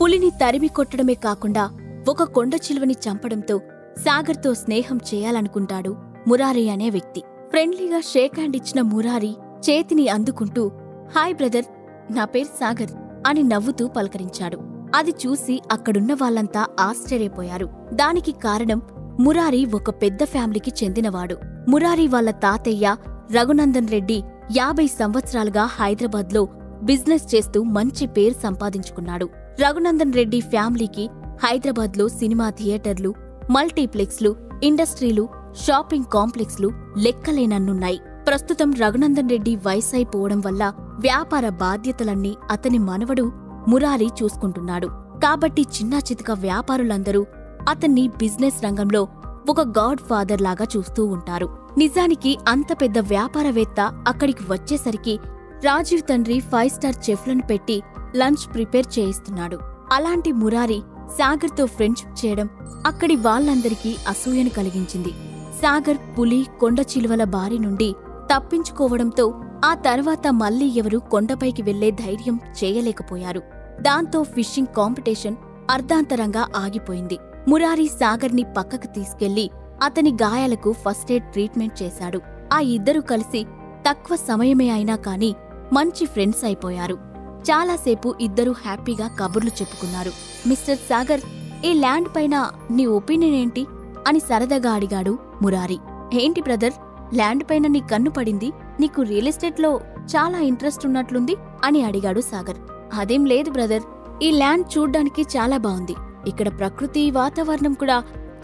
పులిని తరిమి కొట్టడమే కాకుండా ఒక కొండ చిలువని చంపడంతో సాగర్తో స్నేహం చేయాలనుకుంటాడు మురారి అనే వ్యక్తి. ఫ్రెండ్లీగా షేక్ హ్యాండ్ ఇచ్చిన మురారి చేతిని అందుకుంటూ హాయ్ బ్రదర్, నా పేరు సాగర్ అని నవ్వుతూ పలకరించాడు. అది చూసి అక్కడున్న వాళ్ళంతా ఆశ్చర్యపోయారు. దానికి కారణం మురారి ఒక పెద్ద ఫ్యామిలీకి చెందినవాడు. మురారి వాళ్ళ తాతయ్య రఘునందన్ రెడ్డి 50 సంవత్సరాలుగా హైదరాబాద్లో బిజినెస్ చేస్తూ మంచి పేరు సంపాదించుకున్నాడు. రఘునందన్ రెడ్డి ఫ్యామిలీకి హైదరాబాద్లో సినిమా థియేటర్లు, మల్టీప్లెక్స్లు, ఇండస్ట్రీలు, షాపింగ్ కాంప్లెక్స్లు లెక్కలేనన్నున్నాయి. ప్రస్తుతం రఘునందన్ రెడ్డి వయసైపోవడం వల్ల వ్యాపార బాధ్యతలన్నీ అతని మనవడు మురారి చూసుకుంటున్నాడు. కాబట్టి చిన్నా చితక వ్యాపారులందరూ అతన్ని బిజినెస్ రంగంలో ఒక గాడ్ ఫాదర్ లాగా చూస్తూ ఉంటారు. నిజానికి అంత పెద్ద వ్యాపారవేత్త అక్కడికి వచ్చేసరికి రాజీవ్ తండ్రి 5 స్టార్ చెఫ్లను పెట్టి లంచ్ ప్రిపేర్ చేయిస్తున్నాడు. అలాంటి మురారి సాగర్తో ఫ్రెండ్షిప్ చేయడం అక్కడి వాళ్ళందరికీ అసూయను కలిగించింది. సాగర్ పులి, కొండ చిలువల బారి నుండి తప్పించుకోవడంతో ఆ తర్వాత మళ్లీ ఎవరూ కొండపైకి వెళ్లే ధైర్యం చేయలేకపోయారు. దాంతో ఫిషింగ్ కాంపిటీషన్ అర్ధాంతరంగా ఆగిపోయింది. మురారి సాగర్ని పక్కకు తీసుకెళ్లి అతని గాయాలకు ఫస్ట్ ఎయిడ్ ట్రీట్మెంట్ చేశాడు. ఆ ఇద్దరూ కలిసి తక్కువ సమయమే అయినా కాని మంచి ఫ్రెండ్స్ అయిపోయారు. చాలాసేపు ఇద్దరూ హ్యాపీగా కబుర్లు చెప్పుకున్నారు. మిస్టర్ సాగర్, ఈ ల్యాండ్ పైన నీ ఒపీనియన్ ఏంటి అని సరదాగా అడిగాడు మురారి. ఏంటి బ్రదర్, ల్యాండ్ పైన నీ కన్ను పడింది, నీకు రియల్ ఎస్టేట్లో చాలా ఇంట్రెస్ట్ ఉన్నట్లుంది అని అడిగాడు సాగర్. అదేం లేదు బ్రదర్, ఈ ల్యాండ్ చూడ్డానికి చాలా బాగుంది. ఇక్కడ ప్రకృతి వాతావరణం కూడా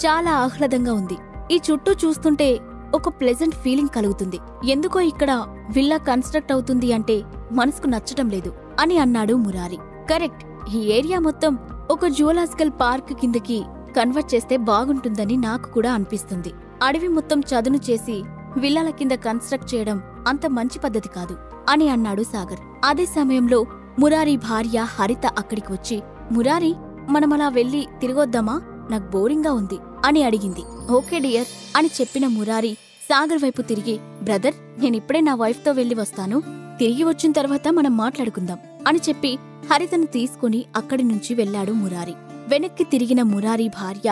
చాలా ఆహ్లాదంగా ఉంది. ఈ చుట్టూ చూస్తుంటే ఒక ప్లెజెంట్ ఫీలింగ్ కలుగుతుంది. ఎందుకో ఇక్కడ విల్లా కన్స్ట్రక్ట్ అవుతుంది అంటే మనసుకు నచ్చటం లేదు అని అన్నాడు మురారి. కరెక్ట్, ఈ ఏరియా మొత్తం ఒక జూలాజికల్ పార్క్ కిందకి కన్వర్ట్ చేస్తే బాగుంటుందని నాకు కూడా అనిపిస్తుంది. అడవి మొత్తం చదును చేసి విల్లాల కింద కన్స్ట్రక్ట్ చేయడం అంత మంచి పద్ధతి కాదు అని అన్నాడు సాగర్. అదే సమయంలో మురారి భార్య హరిత అక్కడికి వచ్చి, మురారి, మనమలా వెళ్ళి తిరిగొద్దామా, నాకు బోరింగ్గా ఉంది అని అడిగింది. ఓకే డియర్ అని చెప్పిన మురారి సాగర్ వైపు తిరిగి, బ్రదర్, నేనిప్పుడే నా వైఫ్తో వెళ్లి వస్తాను, తిరిగి వచ్చిన తర్వాత మనం మాట్లాడుకుందాం అని చెప్పి హరితను తీసుకుని అక్కడి నుంచి వెళ్లాడు మురారి. వెనక్కి తిరిగిన మురారి భార్య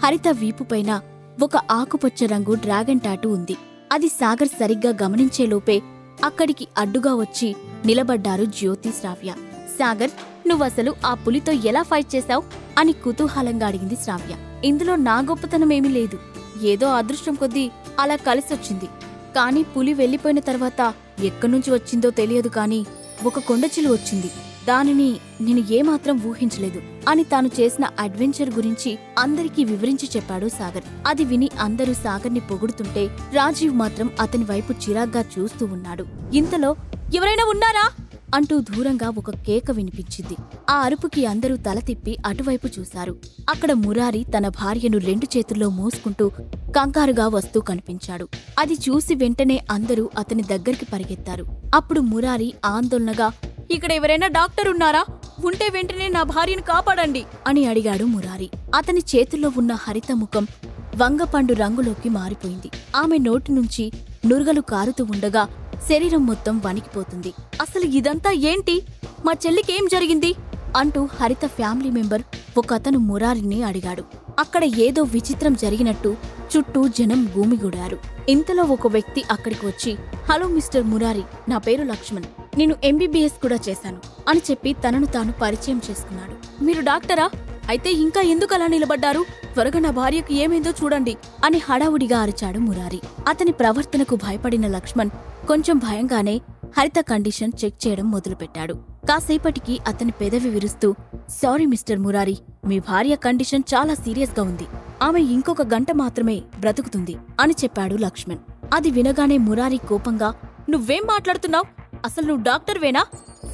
హరిత వీపుపైన ఒక ఆకుపచ్చ రంగు డ్రాగన్ టాటూ ఉంది. అది సాగర్ సరిగ్గా గమనించేలోపే అక్కడికి అడ్డుగా వచ్చి నిలబడ్డారు జ్యోతి, శ్రావ్య. సాగర్, నువ్వసలు ఆ పులితో ఎలా ఫైట్ చేశావ్ అని కుతూహలంగా అడిగింది శ్రావ్య. ఇందులో నా గొప్పతనమేమీ లేదు, ఏదో అదృష్టం కొద్దీ అలా కలిసొచ్చింది. కాని పులి వెళ్లిపోయిన తర్వాత ఎక్కడ్నుంచి వచ్చిందో తెలియదు కాని ఒక కొండచిలువ వచ్చింది. దానిని నేను ఏమాత్రం ఊహించలేదు అని తాను చేసిన అడ్వెంచర్ గురించి అందరికీ వివరించి చెప్పాడు సాగర్. అది విని అందరూ సాగర్ని పొగుడుతుంటే రాజీవ్ మాత్రం అతని వైపు చిరాగ్గా చూస్తూ ఉన్నాడు. ఇంతలో ఎవరైనా ఉన్నారా అంటూ దూరంగా ఒక కేక వినిపించింది. ఆ అరుపుకి అందరూ తల తిప్పి అటువైపు చూశారు. అక్కడ మురారి తన భార్యను 2 చేతుల్లో మోసుకుంటూ కంగారుగా వస్తూ కనిపించాడు. అది చూసి వెంటనే అందరూ అతని దగ్గరికి పరిగెత్తారు. అప్పుడు మురారి ఆందోళనగా, ఇక్కడ ఎవరైనా డాక్టర్ ఉన్నారా? ఉంటే వెంటనే నా భార్యను కాపాడండి అని అడిగాడు మురారి. అతని చేతుల్లో ఉన్న హరిత ముఖం వంగపండు రంగులోకి మారిపోయింది. ఆమె నోటి నుంచి నురగలు కారుతూ ఉండగా శరీరం మొత్తం వణికిపోతుంది. అసలు ఇదంతా ఏంటి? మా చెల్లికేం జరిగింది అంటూ హరిత ఫ్యామిలీ మెంబర్ ఒకతను మురారిని అడిగాడు. అక్కడ ఏదో విచిత్రం జరిగినట్టు చుట్టూ జనం భూమిగూడారు. ఇంతలో ఒక వ్యక్తి అక్కడికి వచ్చి, హలో మిస్టర్ మురారి, నా పేరు లక్ష్మణ్, నేను MBBS కూడా చేశాను అని చెప్పి తనను తాను పరిచయం చేసుకున్నాడు. మీరు డాక్టరా? అయితే ఇంకా ఎందుకలా నిలబడ్డారు? త్వరగా నా భార్యకు ఏమైందో చూడండి అని హడావుడిగా అరిచాడు మురారి. అతని ప్రవర్తనకు భయపడిన లక్ష్మణ్ కొంచెం భయంగానే హరిత కండిషన్ చెక్ చేయడం మొదలుపెట్టాడు. కాసేపటికి అతని పెదవి విరుస్తూ, సారీ మిస్టర్ మురారి, మీ భార్య కండిషన్ చాలా సీరియస్గా ఉంది. ఆమె ఇంకొక గంట మాత్రమే బ్రతుకుతుంది అని చెప్పాడు లక్ష్మణ్. అది వినగానే మురారి కోపంగా, నువ్వేం మాట్లాడుతున్నావ్? అసలు నువ్వు డాక్టర్వేనా?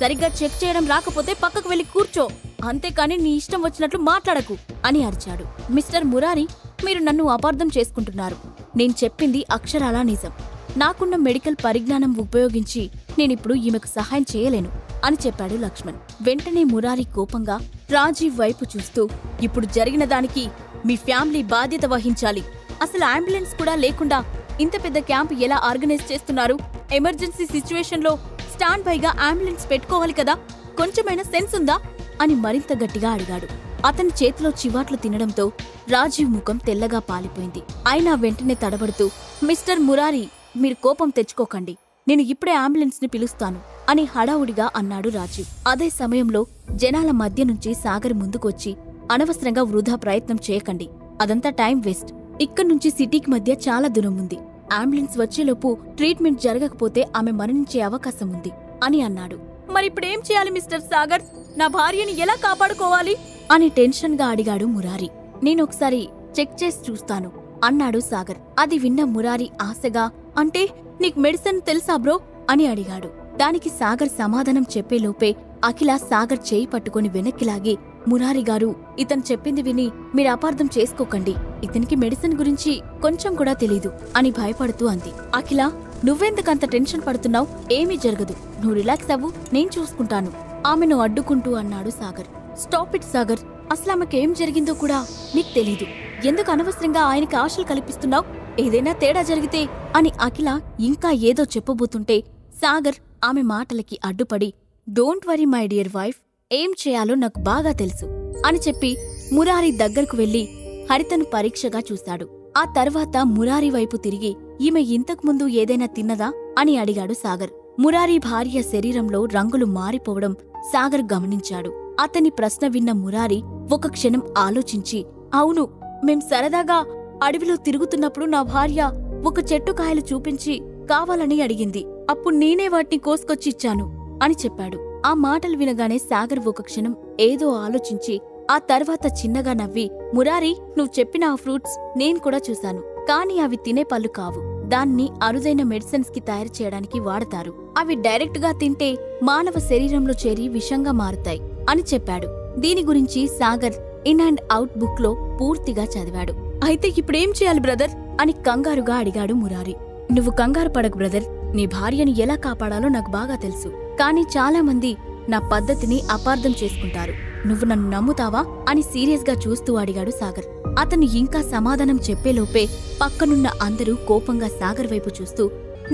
సరిగ్గా చెక్ చేయడం రాకపోతే పక్కకు వెళ్లి కూర్చో, అంతేకాని నీ ఇష్టం వచ్చినట్లు మాట్లాడకు అని అరిచాడు. మిస్టర్ మురారి, మీరు నన్ను అపార్థం చేసుకుంటున్నారు. నేను చెప్పింది అక్షరాలా నిజం. నాకున్న మెడికల్ పరిజ్ఞానం ఉపయోగించి నేనిప్పుడు ఈమెకు సహాయం చేయలేను అని చెప్పాడు లక్ష్మణ్. వెంటనే మురారి కోపంగా రాజీవ్ వైపు చూస్తూ, ఇప్పుడు జరిగిన దానికి మీ ఫ్యామిలీ బాధ్యత వహించాలి. అసలు అంబులెన్స్ కూడా లేకుండా ఇంత పెద్ద క్యాంప్ ఎలా ఆర్గనైజ్ చేస్తున్నారు? ఎమర్జెన్సీ సిచ్యువేషన్లో స్టాండ్ బైగా అంబులెన్స్ పెట్టుకోవాలి కదా, కొంచెమైనా సెన్స్ ఉందా అని మరింత గట్టిగా అడిగాడు. అతని చేతిలో చివాట్లు తినడంతో రాజీవ్ ముఖం తెల్లగా పాలిపోయింది. అయినా వెంటనే తడబడుతూ, మిస్టర్ మురారి, మీరు కోపం తెచ్చుకోకండి, నేను ఇప్పుడే అంబులెన్స్ ని పిలుస్తాను అని హడావుడిగా అన్నాడు రాజీవ్. అదే సమయంలో జనాల మధ్య నుంచి సాగర్ ముందుకొచ్చి, అనవసరంగా వృధా ప్రయత్నం చేయకండి, అదంతా టైం వేస్ట్, ఇక్కడ్నుంచి సిటీకి మధ్య చాలా దూరం ఉంది, అంబులెన్స్ వచ్చేలోపు ట్రీట్మెంట్ జరగకపోతే ఆమె మరణించే అవకాశం ఉంది అని అన్నాడు. మరిప్పుడేం చేయాలి మిస్టర్ సాగర్? నా భార్యని ఎలా కాపాడుకోవాలి అని టెన్షన్ గా అడిగాడు మురారి. నేనొకసారి చెక్ చేసి చూస్తాను అన్నాడు సాగర్. అది విన్న మురారి ఆశగా, అంటే నీకు మెడిసిన్ తెలుసా బ్రో అని అడిగాడు. దానికి సాగర్ సమాధానం చెప్పేలోపే అఖిల సాగర్ చేయి పట్టుకుని వెనక్కి లాగి, మురారి గారు, ఇతను చెప్పింది విని మీరు అపార్థం చేసుకోకండి, ఇతనికి మెడిసిన్ గురించి కొంచెం కూడా తెలీదు అని భయపడుతూ అంది. అఖిల, నువ్వెందుకంత టెన్షన్ పడుతున్నావు? ఏమీ జరగదు, నువ్వు రిలాక్స్ అవ్వు, నేను చూసుకుంటాను ఆమెను అడ్డుకుంటూ అన్నాడు సాగర్. స్టాప్ ఇట్ సాగర్, అసలామెకేం జరిగిందో కూడా నీకు తెలీదు, ఎందుకు అనవసరంగా ఆయనకి ఆశలు కల్పిస్తున్నావు? ఏదైనా తేడా జరిగితే అని అఖిల ఇంకా ఏదో చెప్పబోతుంటే సాగర్ ఆమె మాటలకి అడ్డుపడి, don't worry my dear wife, ఏం చేయాలో నాకు బాగా తెలుసు అని చెప్పి మురారి దగ్గరకు వెళ్లి హరితను పరీక్షగా చూశాడు. ఆ తర్వాత మురారి వైపు తిరిగి, ఈమె ఇంతకుముందు ఏదైనా తిన్నదా అని అడిగాడు సాగర్. మురారి భార్య శరీరంలో రంగులు మారిపోవడం సాగర్ గమనించాడు. అతని ప్రశ్న విన్న మురారి ఒక క్షణం ఆలోచించి, అవును, మేం సరదాగా అడవిలో తిరుగుతున్నప్పుడు నా భార్య ఒక చెట్టు కాయలు చూపించి కావాలని అడిగింది, అప్పుడు నేనే వాటిని కోసుకొచ్చిచ్చాను అని చెప్పాడు. ఆ మాటలు వినగానే సాగర్ ఒక క్షణం ఏదో ఆలోచించి ఆ తర్వాత చిన్నగా నవ్వి, మురారి, నువ్వు చెప్పిన ఆ ఫ్రూట్స్ నేను కూడా చూశాను, కానీ అవి తినే పళ్ళు కావు, దాన్ని అరుదైన మెడిసిన్స్ కి తయారు చేయడానికి వాడతారు, అవి డైరెక్ట్ గా తింటే మానవ శరీరంలో చేరి విషంగా మారుతాయి అని చెప్పాడు. దీని గురించి Sagar in and out book లో పూర్తిగా చదివాడు. అయితే ఇప్పుడేం చేయాలి బ్రదర్ అని కంగారుగా అడిగాడు మురారి. నువ్వు కంగారు పడకు బ్రదర్, నీ భార్యని ఎలా కాపాడాలో నాకు బాగా తెలుసు, కానీ చాలా మంది నా పద్ధతిని అపార్థం చేసుకుంటారు, నువ్వు నన్ను నమ్ముతావా అని సీరియస్ గా చూస్తూ అడిగాడు సాగర్. అతను ఇంకా సమాధానం చెప్పేలోపే పక్కనున్న అందరూ కోపంగా సాగర్ వైపు చూస్తూ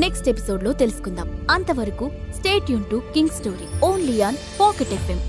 నెక్స్ట్ ఎపిసోడ్లో తెలుసుకుందాం. అంతవరకు stay tune to king story only on pocket FM.